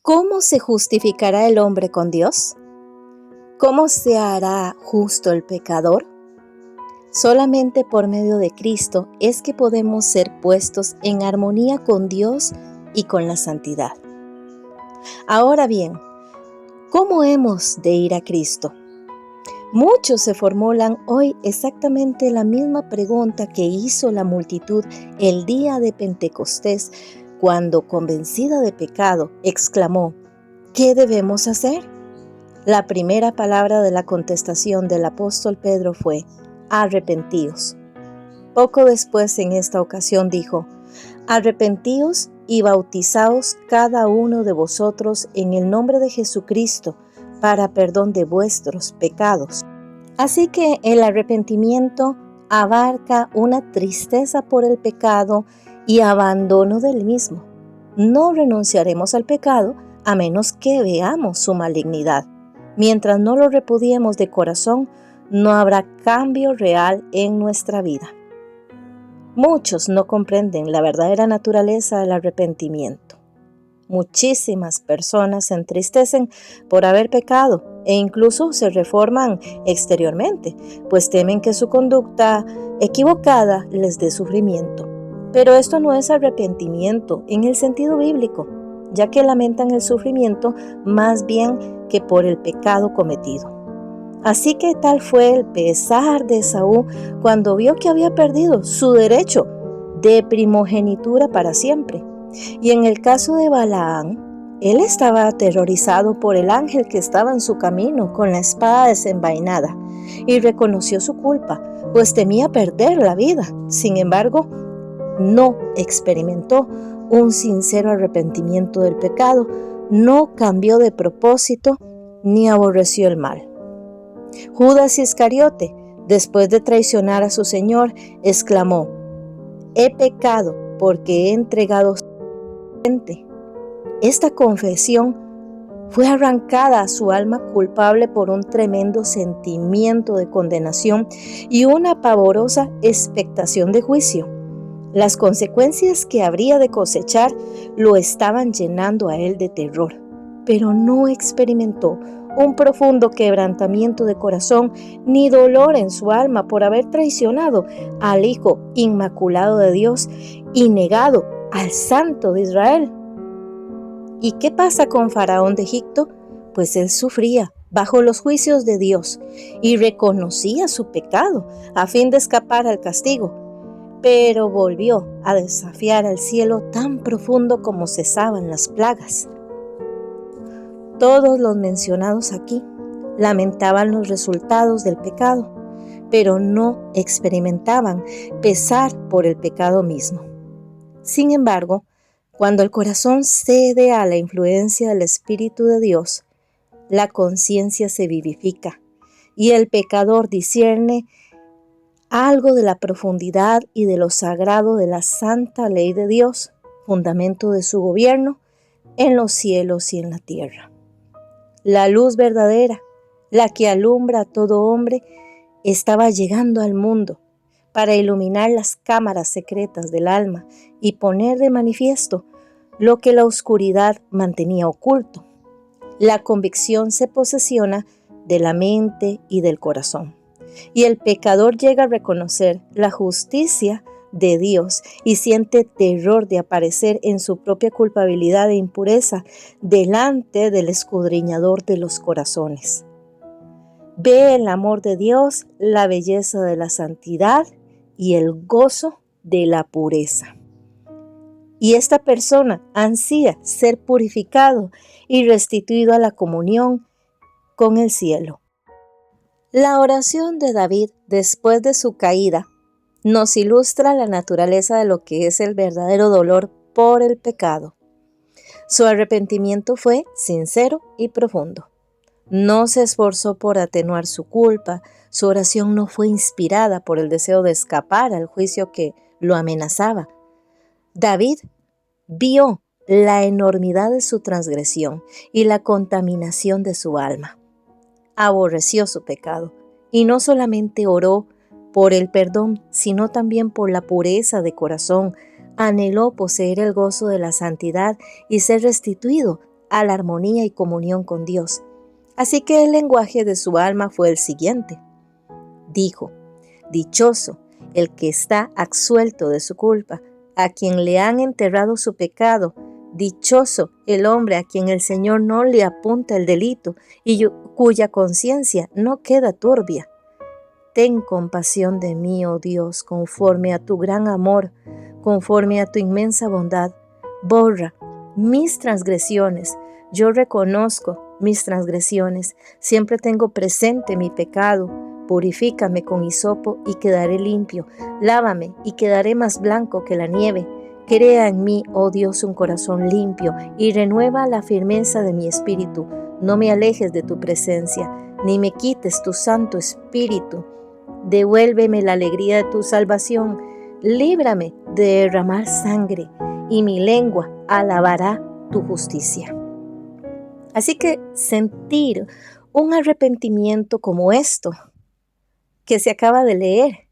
¿Cómo se justificará el hombre con Dios? ¿Cómo se hará justo el pecador? Solamente por medio de Cristo es que podemos ser puestos en armonía con Dios y con la santidad. Ahora bien, ¿cómo hemos de ir a Cristo? Muchos se formulan hoy exactamente la misma pregunta que hizo la multitud el día de Pentecostés, cuando, convencida de pecado, exclamó: ¿qué debemos hacer? La primera palabra de la contestación del apóstol Pedro fue: arrepentíos. Poco después, en esta ocasión, dijo: arrepentíos y bautizaos cada uno de vosotros en el nombre de Jesucristo para perdón de vuestros pecados. Así que el arrepentimiento abarca una tristeza por el pecado y abandono del mismo. No renunciaremos al pecado a menos que veamos su malignidad. Mientras no lo repudiemos de corazón, no habrá cambio real en nuestra vida. Muchos no comprenden la verdadera naturaleza del arrepentimiento. Muchísimas personas se entristecen por haber pecado e incluso se reforman exteriormente, pues temen que su conducta equivocada les dé sufrimiento. Pero esto no es arrepentimiento en el sentido bíblico, ya que lamentan el sufrimiento más bien que por el pecado cometido. Así que tal fue el pesar de Esaú cuando vio que había perdido su derecho de primogenitura para siempre. Y en el caso de Balaán, él estaba aterrorizado por el ángel que estaba en su camino con la espada desenvainada y reconoció su culpa, pues temía perder la vida. Sin embargo, no experimentó un sincero arrepentimiento del pecado, no cambió de propósito ni aborreció el mal. Judas Iscariote, después de traicionar a su Señor, exclamó: he pecado porque he entregado gente. Esta confesión fue arrancada a su alma culpable por un tremendo sentimiento de condenación y una pavorosa expectación de juicio. Las consecuencias que habría de cosechar lo estaban llenando a él de terror, pero no experimentó un profundo quebrantamiento de corazón ni dolor en su alma por haber traicionado al Hijo Inmaculado de Dios y negado al Santo de Israel. ¿Y qué pasa con Faraón de Egipto? Pues él sufría bajo los juicios de Dios y reconocía su pecado a fin de escapar al castigo, pero volvió a desafiar al cielo tan profundo como cesaban las plagas. Todos los mencionados aquí lamentaban los resultados del pecado, pero no experimentaban pesar por el pecado mismo. Sin embargo, cuando el corazón cede a la influencia del Espíritu de Dios, la conciencia se vivifica y el pecador discierne algo de la profundidad y de lo sagrado de la santa ley de Dios, fundamento de su gobierno en los cielos y en la tierra. La luz verdadera, la que alumbra a todo hombre, estaba llegando al mundo para iluminar las cámaras secretas del alma y poner de manifiesto lo que la oscuridad mantenía oculto. La convicción se posesiona de la mente y del corazón, y el pecador llega a reconocer la justicia de Dios y siente terror de aparecer en su propia culpabilidad e impureza delante del escudriñador de los corazones. Ve el amor de Dios, la belleza de la santidad y el gozo de la pureza. Y esta persona ansía ser purificado y restituido a la comunión con el cielo. La oración de David después de su caída nos ilustra la naturaleza de lo que es el verdadero dolor por el pecado. Su arrepentimiento fue sincero y profundo. No se esforzó por atenuar su culpa. Su oración no fue inspirada por el deseo de escapar al juicio que lo amenazaba. David vio la enormidad de su transgresión y la contaminación de su alma. Aborreció su pecado y no solamente oró por el perdón, sino también por la pureza de corazón. Anheló poseer el gozo de la santidad y ser restituido a la armonía y comunión con Dios. Así que el lenguaje de su alma fue el siguiente. Dijo: dichoso el que está absuelto de su culpa, a quien le han enterrado su pecado. Dichoso el hombre a quien el Señor no le apunta el delito y cuya conciencia no queda turbia. Ten compasión de mí, oh Dios, conforme a tu gran amor, conforme a tu inmensa bondad. Borra mis transgresiones. Yo reconozco mis transgresiones. Siempre tengo presente mi pecado. Purifícame con hisopo y quedaré limpio. Lávame y quedaré más blanco que la nieve. Crea en mí, oh Dios, un corazón limpio y renueva la firmeza de mi espíritu. No me alejes de tu presencia, ni me quites tu Santo Espíritu. Devuélveme la alegría de tu salvación. Líbrame de derramar sangre, y mi lengua alabará tu justicia. Así que sentir un arrepentimiento como esto que se acaba de leer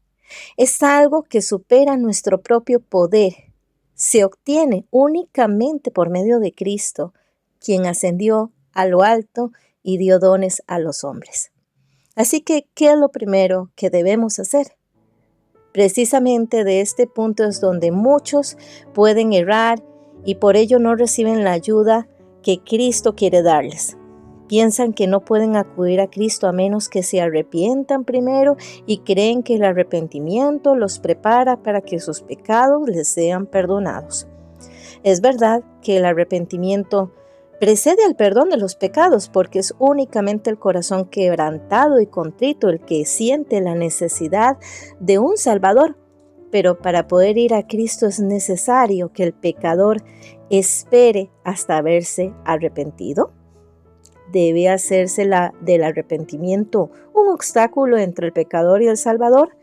es algo que supera nuestro propio poder. Se obtiene únicamente por medio de Cristo, quien ascendió a lo alto y dio dones a los hombres. Así que, ¿qué es lo primero que debemos hacer? Precisamente de este punto es donde muchos pueden errar y por ello no reciben la ayuda que Cristo quiere darles. Piensan que no pueden acudir a Cristo a menos que se arrepientan primero y creen que el arrepentimiento los prepara para que sus pecados les sean perdonados. Es verdad que el arrepentimiento precede al perdón de los pecados porque es únicamente el corazón quebrantado y contrito el que siente la necesidad de un Salvador. Pero para poder ir a Cristo es necesario que el pecador espere hasta haberse arrepentido. ¿Debe hacerse del arrepentimiento un obstáculo entre el pecador y el Salvador?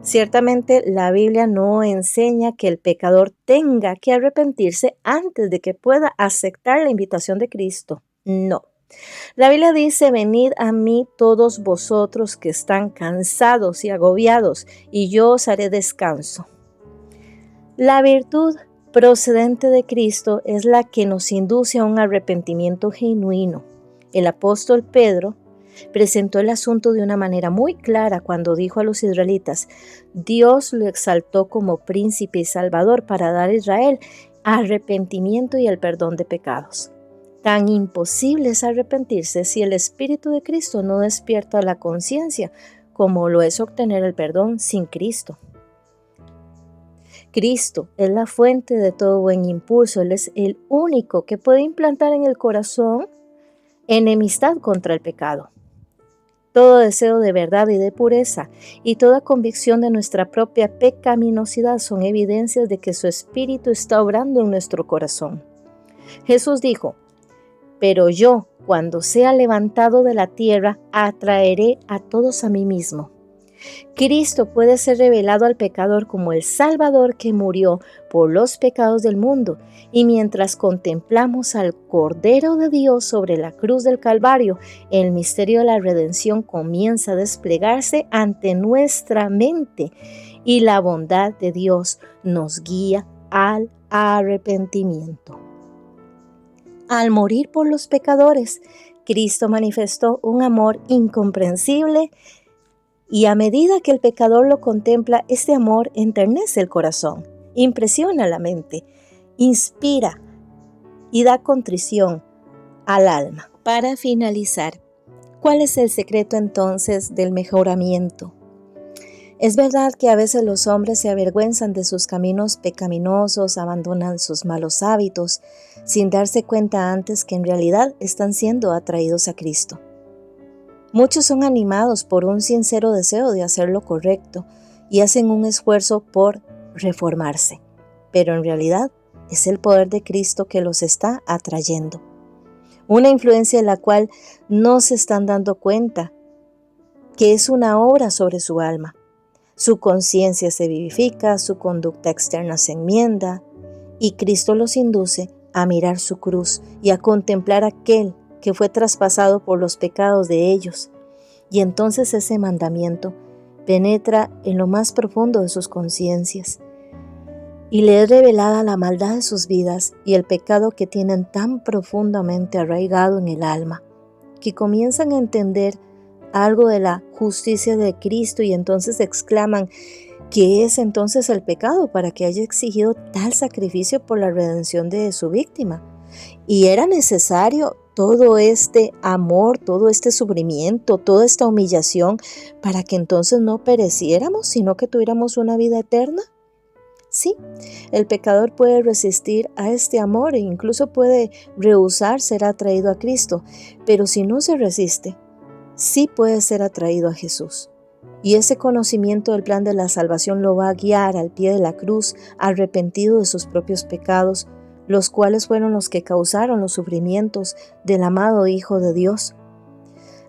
Ciertamente la Biblia no enseña que el pecador tenga que arrepentirse antes de que pueda aceptar la invitación de Cristo. No. La Biblia dice: venid a mí todos vosotros que están cansados y agobiados, y yo os haré descanso. La virtud procedente de Cristo es la que nos induce a un arrepentimiento genuino. El apóstol Pedro presentó el asunto de una manera muy clara cuando dijo a los israelitas: Dios lo exaltó como príncipe y salvador para dar a Israel arrepentimiento y el perdón de pecados. Tan imposible es arrepentirse si el Espíritu de Cristo no despierta la conciencia, como lo es obtener el perdón sin Cristo. Cristo es la fuente de todo buen impulso. Él es el único que puede implantar en el corazón enemistad contra el pecado. Todo deseo de verdad y de pureza y toda convicción de nuestra propia pecaminosidad son evidencias de que su Espíritu está obrando en nuestro corazón. Jesús dijo: pero yo, cuando sea levantado de la tierra, atraeré a todos a mí mismo. Cristo puede ser revelado al pecador como el Salvador que murió por los pecados del mundo, y mientras contemplamos al Cordero de Dios sobre la cruz del Calvario, el misterio de la redención comienza a desplegarse ante nuestra mente y la bondad de Dios nos guía al arrepentimiento. Al morir por los pecadores, Cristo manifestó un amor incomprensible. Y a medida que el pecador lo contempla, este amor enternece el corazón, impresiona la mente, inspira y da contrición al alma. Para finalizar, ¿cuál es el secreto entonces del mejoramiento? Es verdad que a veces los hombres se avergüenzan de sus caminos pecaminosos, abandonan sus malos hábitos, sin darse cuenta antes que en realidad están siendo atraídos a Cristo. Muchos son animados por un sincero deseo de hacer lo correcto y hacen un esfuerzo por reformarse, pero en realidad es el poder de Cristo que los está atrayendo. Una influencia en la cual no se están dando cuenta que es una obra sobre su alma. Su conciencia se vivifica, su conducta externa se enmienda y Cristo los induce a mirar su cruz y a contemplar aquel que fue traspasado por los pecados de ellos. Y entonces ese mandamiento penetra en lo más profundo de sus conciencias. y le es revelada la maldad de sus vidas y el pecado que tienen tan profundamente arraigado en el alma, que comienzan a entender algo de la justicia de Cristo y entonces exclaman: ¿qué es entonces el pecado para que haya exigido tal sacrificio por la redención de su víctima? Y era necesario todo este amor, todo este sufrimiento, toda esta humillación para que entonces no pereciéramos, sino que tuviéramos una vida eterna. Sí, el pecador puede resistir a este amor e incluso puede rehusar ser atraído a Cristo, pero si no se resiste, sí puede ser atraído a Jesús. Y ese conocimiento del plan de la salvación lo va a guiar al pie de la cruz, arrepentido de sus propios pecados, los cuales fueron los que causaron los sufrimientos del amado Hijo de Dios.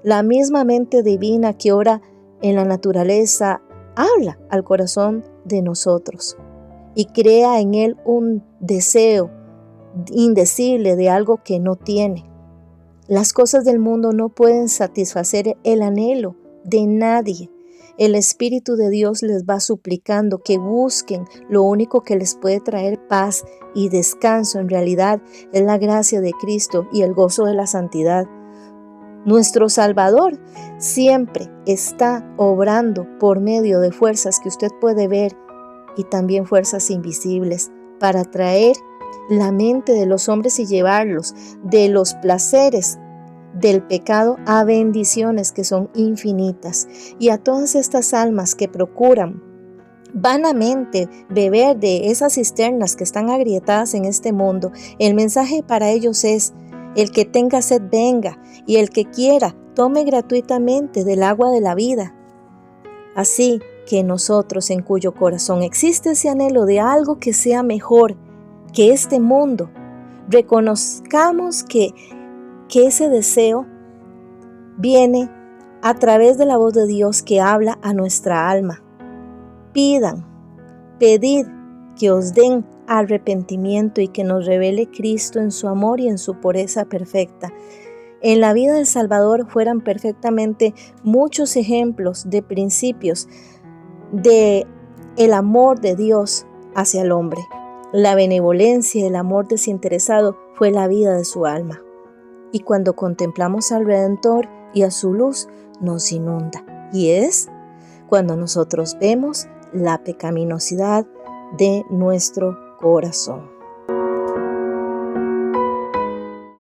La misma mente divina que ora en la naturaleza habla al corazón de nosotros y crea en él un deseo indecible de algo que no tiene. Las cosas del mundo no pueden satisfacer el anhelo de nadie. El Espíritu de Dios les va suplicando que busquen lo único que les puede traer paz y descanso. En realidad es la gracia de Cristo y el gozo de la santidad. Nuestro Salvador siempre está obrando por medio de fuerzas que usted puede ver y también fuerzas invisibles para traer la mente de los hombres y llevarlos de los placeres del pecado a bendiciones que son infinitas. Y a todas estas almas que procuran vanamente beber de esas cisternas que están agrietadas en este mundo, el mensaje para ellos es: el que tenga sed venga, y el que quiera tome gratuitamente del agua de la vida. Así que nosotros, en cuyo corazón existe ese anhelo de algo que sea mejor que este mundo, reconozcamos que ese deseo viene a través de la voz de Dios que habla a nuestra alma. Pedid que os den arrepentimiento y que nos revele Cristo en su amor y en su pureza perfecta. En la vida del Salvador fueran perfectamente muchos ejemplos de principios de el amor de Dios hacia el hombre. La benevolencia y el amor desinteresado fue la vida de su alma. Y cuando contemplamos al Redentor y a su luz, nos inunda. Y es cuando nosotros vemos la pecaminosidad de nuestro corazón.